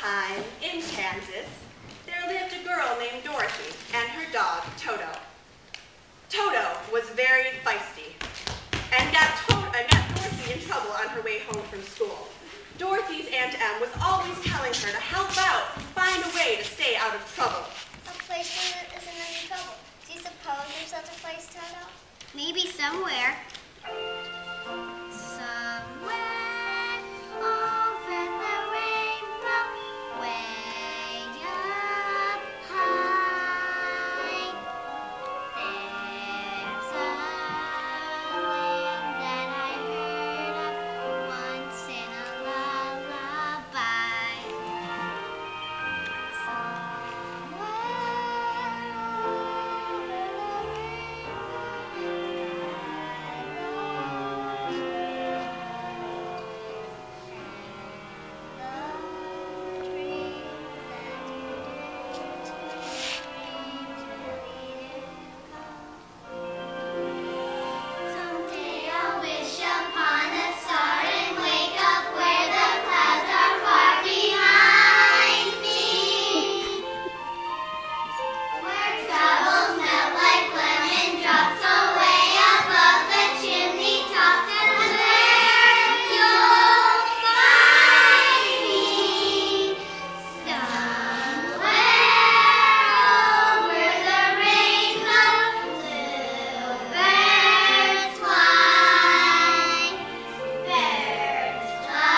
time, in Kansas, there lived a girl named Dorothy and her dog, Toto. Toto was very feisty and got Dorothy in trouble on her way home from school. Dorothy's Aunt Em was always telling her to help out, find a way to stay out of trouble. A place where there isn't any trouble. Do you suppose there's such a place, Toto? Maybe somewhere. Somewhere over the rainbow, way up high, there's a land that I heard of once in a lullaby. Someday I'll wish upon a star and wake up where the clouds are far behind me, where troubles melt like lemon drops away above the chimney tops, and there you'll find me somewhere over the rainbow. Birds fly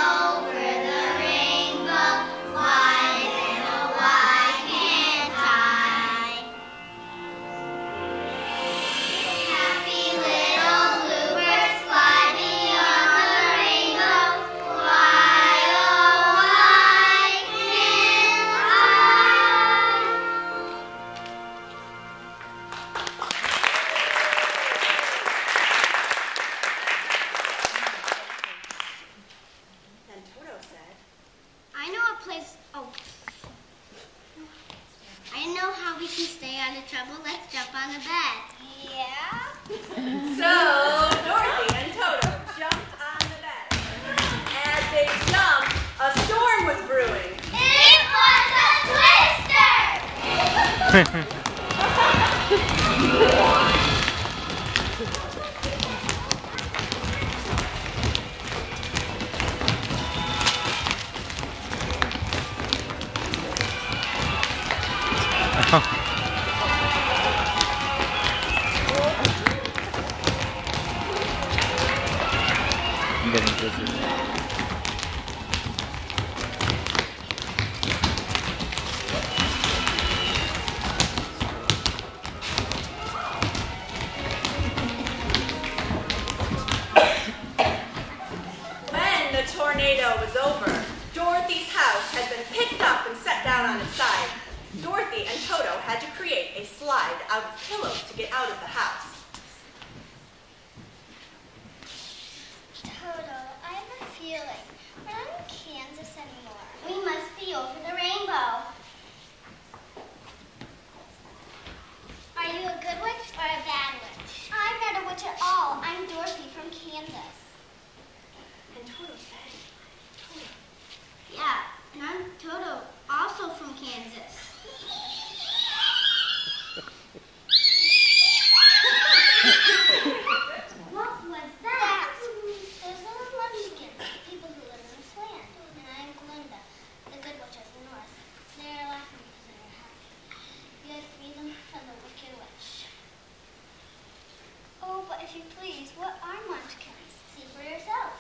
over the rainbow, why then oh why can't I? Happy little bluebirds fly beyond the rainbow, why oh why can't And Toto said, I know a place. Oh, I know how we can stay out of trouble. Let's jump on the bed. Yeah. so Dorothy and Toto jumped on the bed. As they jumped, a storm was brewing. It was a twister. I'm getting dizzy. When the tornado was over, Dorothy's house had been picked up and set down on its side. Dorothy and Toto had to create a slide out of pillows to get out of the house. Toto, I have a feeling we're not in Kansas anymore. We must be over the rainbow. Are you a good witch or a bad witch? I'm not a witch at all. I'm Dorothy from Kansas. And Toto said, Toto. Yeah, and I'm Toto, also from Kansas. What was that? Those are the Munchkins, people who live in this land. And I'm Glinda, the good witch of the north. They're laughing because they're happy. You have freedom from the wicked witch. Oh, but if you please, what are Munchkins? See for yourself.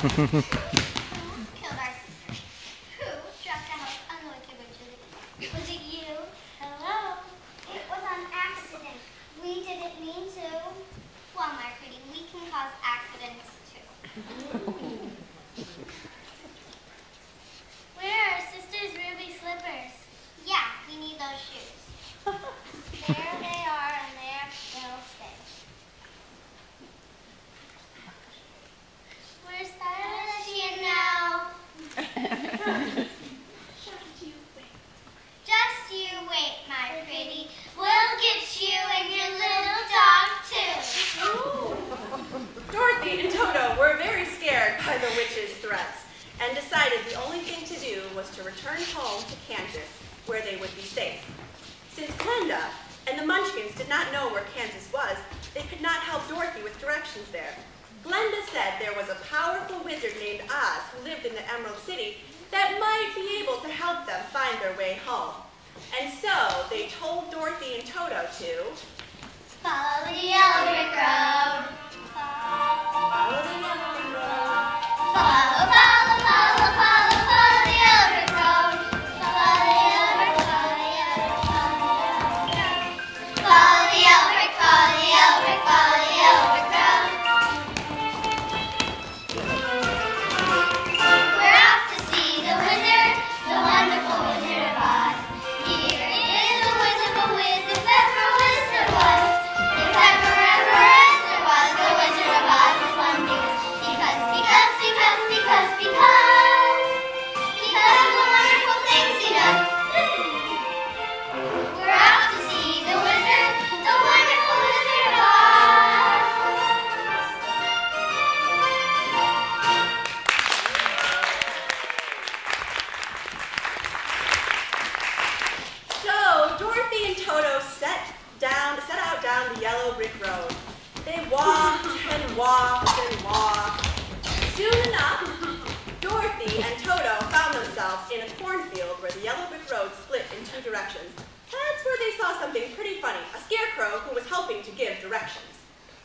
Killed our sister. Who dropped the house on the wicked witches? Was it you? Hello? It was an accident. We didn't mean to. Well, my pretty, we can cause accidents too. Where are sister's ruby slippers? Yeah, we need those shoes. There they are, and there they'll stay. Where's Silas? You know. Just you wait, my pretty. We'll get you and your little dog too. Dorothy and Toto were very scared by the witch's threats and decided the only thing to do was to return home to Kansas, where they would be safe. Since Glenda and the Munchkins did not know where Kansas was, they could not help Dorothy with directions there. Glenda said there was a powerful wizard named Oz who lived in the Emerald City that might be able to help them find their way home. And so they told Dorothy and Toto to Follow the yellow brick road. follow the yellow brick road. Follow, follow, follow, follow, follow the yellow brick road. Follow the yellow brick, follow the yellow brick, follow the yellow brick. Follow the yellow brick, follow the yellow brick, follow the yellow brick road. We're off to see the wizard, the wonderful Wizard of Oz. Here is the wizard, the whiz, if ever a wizard was. If ever there was the Wizard of Oz is one because of the wonderful things he does. We're off to see the wizard, the wonderful Wizard of Oz. So Dorothy and Toto set out down the yellow brick road. They walked and walked and walked. Soon enough, Dorothy and Toto found themselves in a cornfield where the yellow brick road split in two directions. That's where they saw something pretty funny, a scarecrow who was helping to give directions.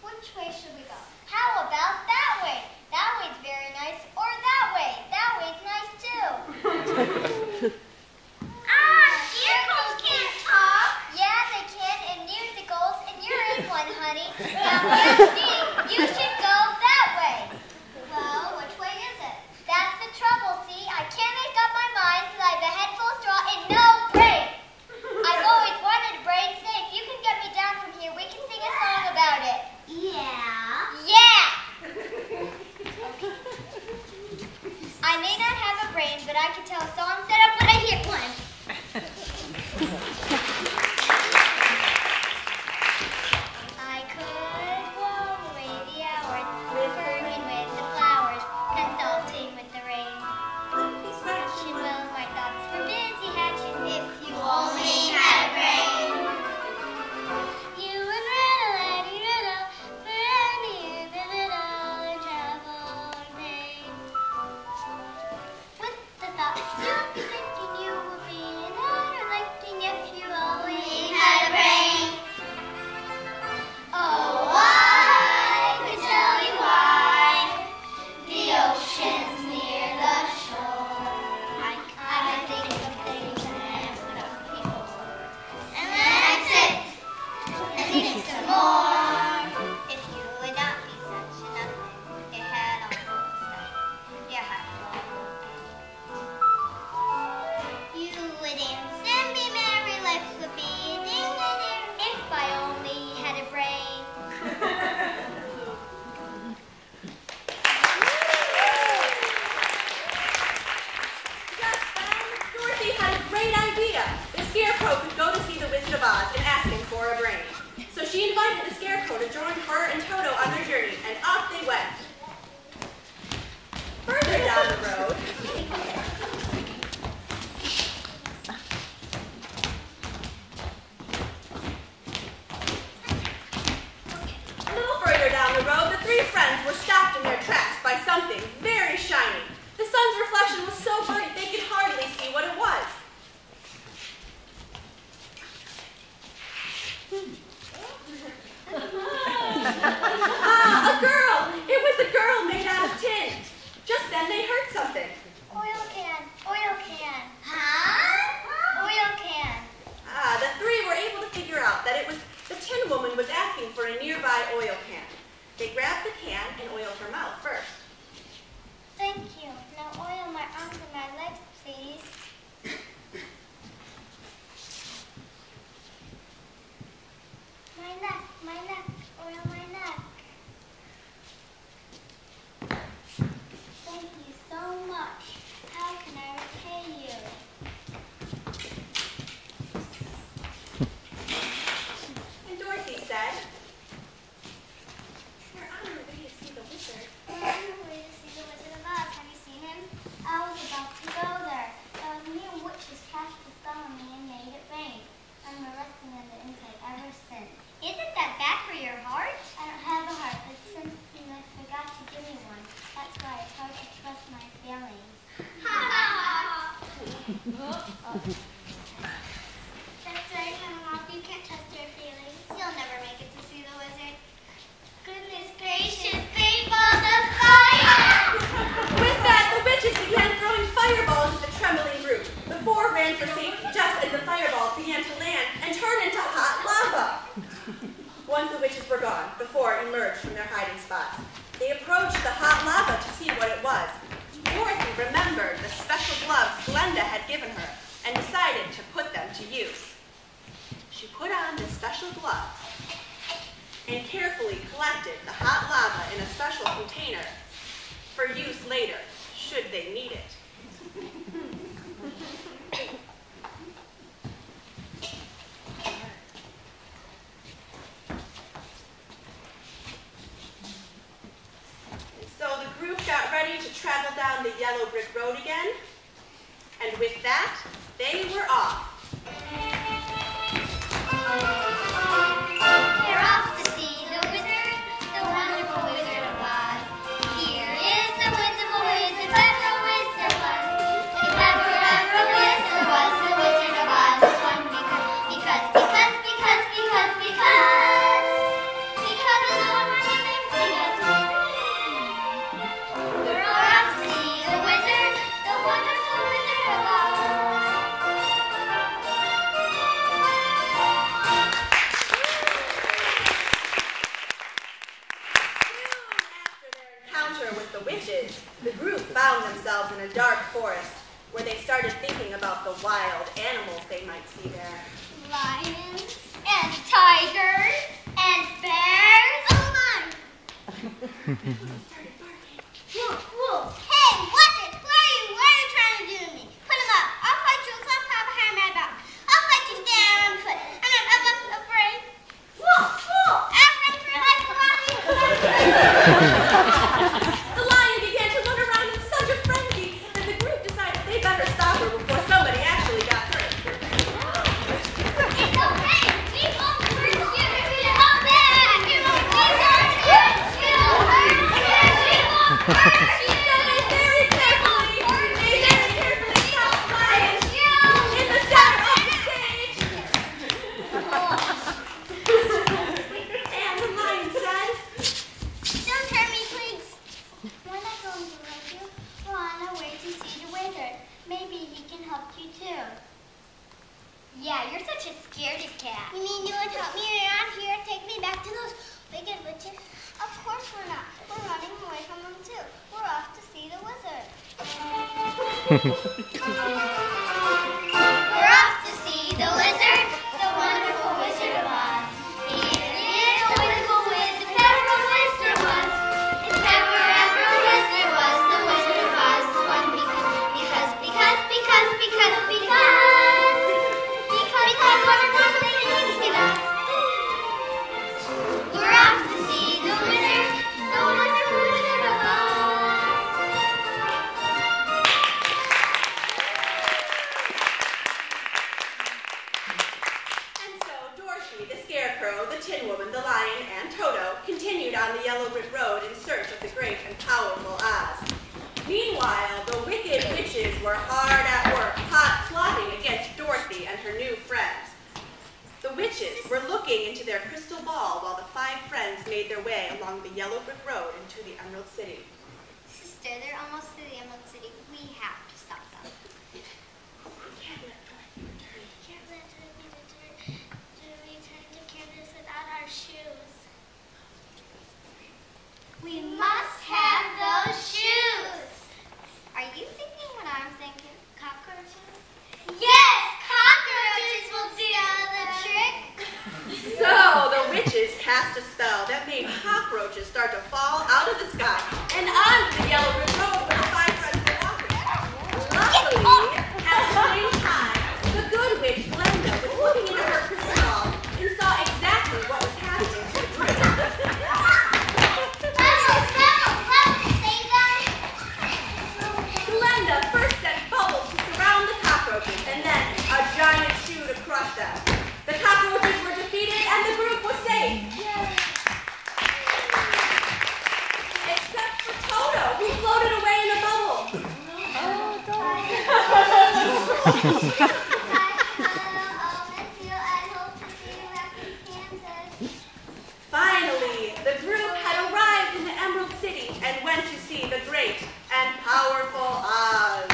Which way should we go? How about that way? That way's very nice. Or that way. That way's nice too. Scarecrows can't talk. Yeah, they can in musicals, and you're in one, honey. Now here's me. You should go that way. Well, which way is it? That's the trouble, see? I can't make up my mind because I have a head full of straw and no brain. I've always wanted a brain, so if you can get me down from here, we can sing a song about it. Yeah. Yeah! I may not have a brain, but I can tell a song set up when I hear one. I could walk away the hours, whispering with the flowers, consulting with the rain. Scratching well, my thoughts were busy hatching. If you only had a brain. You would riddle any riddle for any individual and travel in vain. With the thoughts you'd be thinking you would be an liking if you only had a brain. Oh, I could tell you why the ocean's near the shore. I think of things I never done before, and then I'd sit and think some more. If you would not be such a nothing, you had almost done. You had you would instant be merry, life would be ding-a-ding if I only had a brain. Just then, Dorothy had a great idea. The scarecrow could go to see the Wizard of Oz and ask him for a brain. So she invited the scarecrow to join her and Toto on their journey, and off they went. Further down the road, a little further down the road, the three friends were stopped in their tracks by something very shiny. The sun's reflection was so bright they could hardly see what it was. A girl! It was a girl made out of tin. They grabbed the can and oiled her mouth first. Thank you. Now oil my arms and my legs, please. My neck, oil my neck. Thank you so much. How can I repay you? And Dorothy said, "We're on our way to see the wizard." We're on our way to see the Wizard of Oz. Have you seen him? I was about to go there. Me and witches cast a spell on me and made it rain. I'm resting on the inside ever since. Isn't that bad for your heart? I don't have a heart, but since you forgot to give me one, that's why it's hard to trust my feelings. That's right, Mom. You can't trust your feelings. You'll never make it to see the wizard. Goodness gracious, balls of fire! With that, the witches began throwing fireballs at the trembling group. The four ran for safety just as the fireballs began to land and turn into hot lava. Once the witches were gone, the four emerged from their hiding spots. They approached the hot lava to see what it was. Dorothy remembered the special gloves Glenda had given her and decided to put them to use. She put on the special gloves and carefully collected the hot lava in a special container for use later, should they need it. So the group got ready to travel down the yellow brick road again, and with that, they were off. We're off to see the wizard, the wonderful Wizard of Oz. Here is the wonderful wizard, clever wizard was. The clever wizard was the Wizard of Oz. One because of the one we're off to see the wizard, the wonderful Wizard of Oz. With the witches, the group found themselves in a dark forest where they started thinking about the wild animals they might see there. Lions and tigers and bears. Oh my! Wolf. Hey, what's it? What are you trying to do to me? Put him up. I'll fight you. I'll pop behind my back. I'll fight you stand on foot. I'm afraid. Wolf. I'm ready for like a The lion began to run around in such a frenzy that the group decided they better stop her before somebody actually got hurt. It's okay. We won't hurt you. Come back. We won't hurt you. We won't hurt you. They very carefully stopped the lion in the center of the stage. And the lion said, Don't hurt me, please. We're not going to hurt you. We're on our way to see the wizard. Maybe he can help you too. Yeah, you're such a scaredy cat. You mean you would help me around here, take me back to those wicked witches? Of course we're not. We're running away from them too. We're off to see the wizard. We're off to see the wizard, the wonderful Wizard of Oz. Here is the wonderful wizard, clever wizard was. The clever wizard was the Wizard of Oz. One because wonderful things he does. We're off to see the wizard, the wonderful Wizard of Oz. And so Dorothy, the Scarecrow, the Tin Woman, the Lion, and Toto continued on the yellow brick road in search of the great and powerful Oz. Meanwhile, the wicked witches were hard at work, plotting against Dorothy and her new friends. The witches were looking into their crystal ball while the five friends made their way along the yellow brick road into the Emerald City. Sister, they're almost to the Emerald City. We have to stop them. Can't let Dorothy return. Can't let her return to Candace without our shoes. We must have those shoes. Are you thinking what I'm thinking? Cockroaches? Yes, cockroaches will do the trick. So the witches cast a spell that made cockroaches start to fall out of the sky and onto the yellow brick road where the five friends were walking. Luckily, at the same time, the good witch Glenda was looking into her crystal ball and saw exactly what was happening to the group. Glenda first sent bubbles to surround the cockroaches and then a giant shoe to crush them. The cockroaches were defeated and the group was safe. Except for Toto, who floated away in a bubble. Finally, the group had arrived in the Emerald City and went to see the great and powerful Oz.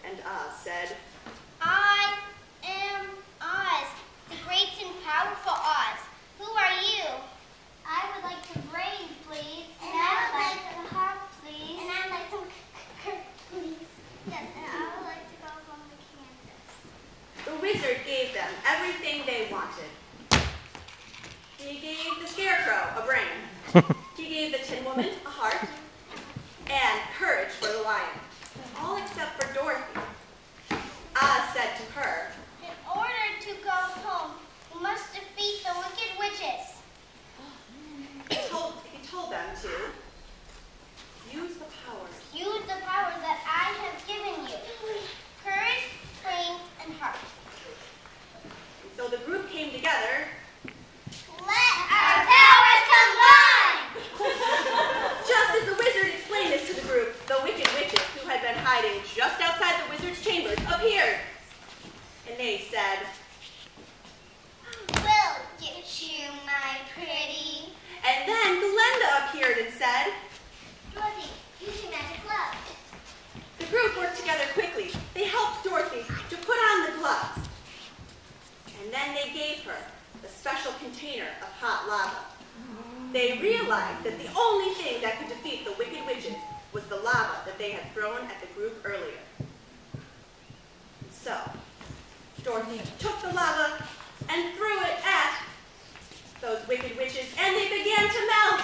And Oz said, I am Oz, the great and powerful Oz. Who are you? I would like some brains, please. And I would like some harp, please. And I would like some please. Yes, and I would like to go home to Kansas. the wizard gave them everything they wanted. He gave the scarecrow a brain. He gave the tin woman a heart and courage for the lion, all except for Dorothy. Oz said to her, In order to go home, you must defeat the wicked witches. he told them to use the power. Use the power that I have given you. Courage, brain, and heart. And so the group came together. Let our powers combine! Just as the wizard explained this to the group, the wicked witches who had been hiding just outside the wizard's chambers appeared. And they said, We'll get you, my pretty. and then Glenda appeared and said, Dorothy, use your magic glove. the group worked together quickly. They helped Dorothy to put on the gloves. And then they gave her the special container of hot lava. They realized that the only thing that could defeat the wicked witches was the lava that they had thrown at the group earlier. So, Dorothy took the lava and threw it at those wicked witches, and they began to melt.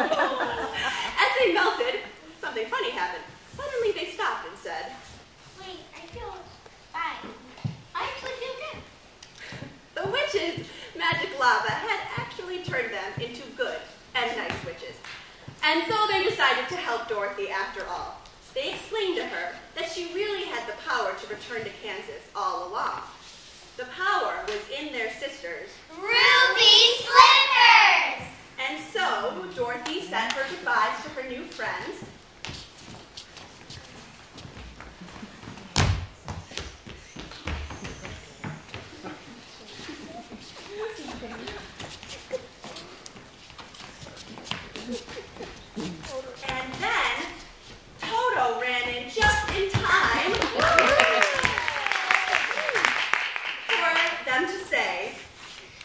As they melted, something funny happened. Suddenly they stopped and said, Wait, I feel fine. I actually feel good. the witches' magic lava had actually turned them into good and nice witches. And so they decided to help Dorothy after all. They explained to her that she really had the power to return to Kansas all along. The power was in their sisters. Ruby Slippers! And so Dorothy said her goodbyes to her new friends. And then Toto ran in just in time for them to say,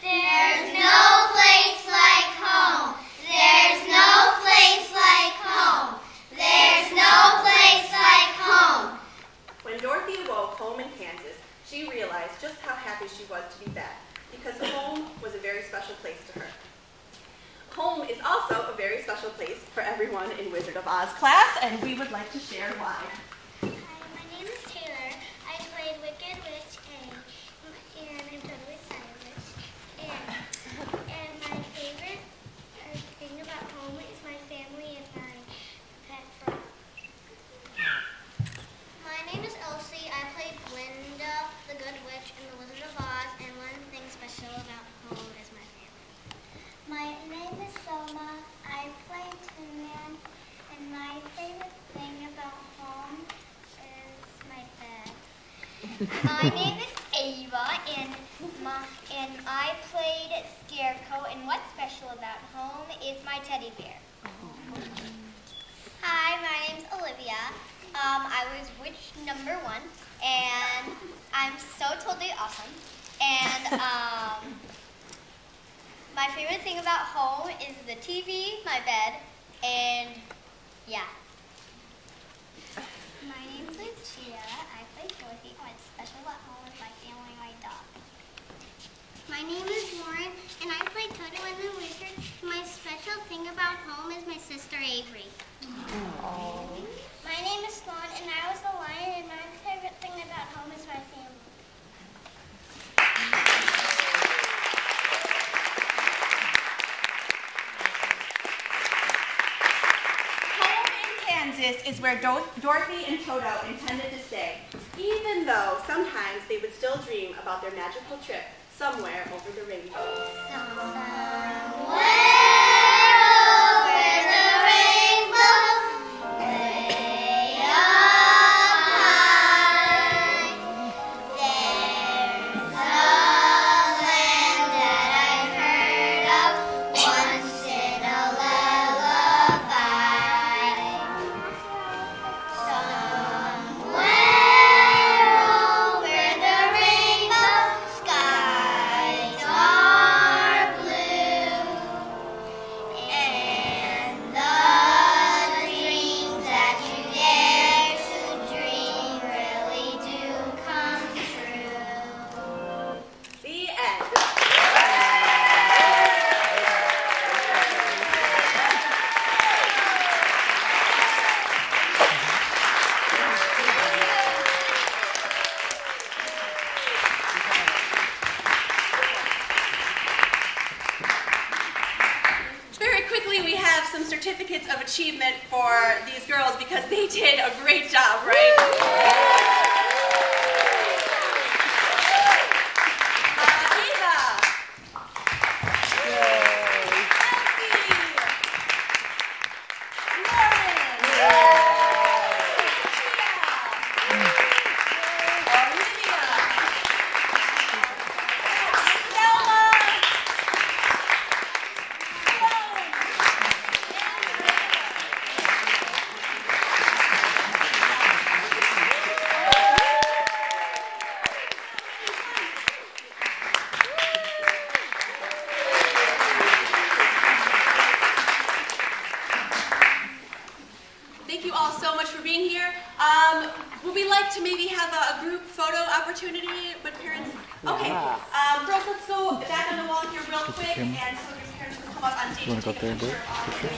There's no place like home. There's no place like home. There's no place like home. when Dorothy awoke home in Kansas, she realized just how happy she was to be back, because home was a very special place to her. Home is also a very special place for everyone in Wizard of Oz class, and we would like to share why. Hi, my name is Taylor. I played Wicked Witch A, and I'm totally stylish. And my favorite thing about home is my family and my pet frog. My name is Elsie. I played Glinda, the Good Witch, in The Wizard of Oz, and one thing special about home is my family. My name is Selma. I play Tin Man, and my favorite thing about home My name is Ava, and I played Scarecrow, and what's special about home is my teddy bear. Hi, my name's Olivia. I was witch number 1, and I'm so totally awesome. And my favorite thing about home is the TV, my bed, and yeah. My name's Lucia. I play Dorothy. What's special about home is my family and my dog. My name is Lauren, and I play Toto and the Wizard. My special thing about home is my sister Avery. Aww. My name is Sloane, and I was the lion, and my favorite thing about home is my family. Home in Kansas is where Dorothy and Toto intended to stay, even though sometimes they would still dream about their magical trip somewhere over the rainbow. Somewhere over the rainbow, way up high, there's a land that I've heard of once in a lullaby. Somewhere over the rainbow, skies are blue, and the dreams that you dare to dream really do come true. The end. Very quickly, we have some certificates of achievement for these girls because they did a great job, right? Eva. Elsie. Lauren. Olivia. Stella. Thank you all so much for being here. Would we like to maybe have a group photo opportunity with parents? Okay. Girls, let's go back on the wall here real quick, and so your parents can come up on stage and take a picture.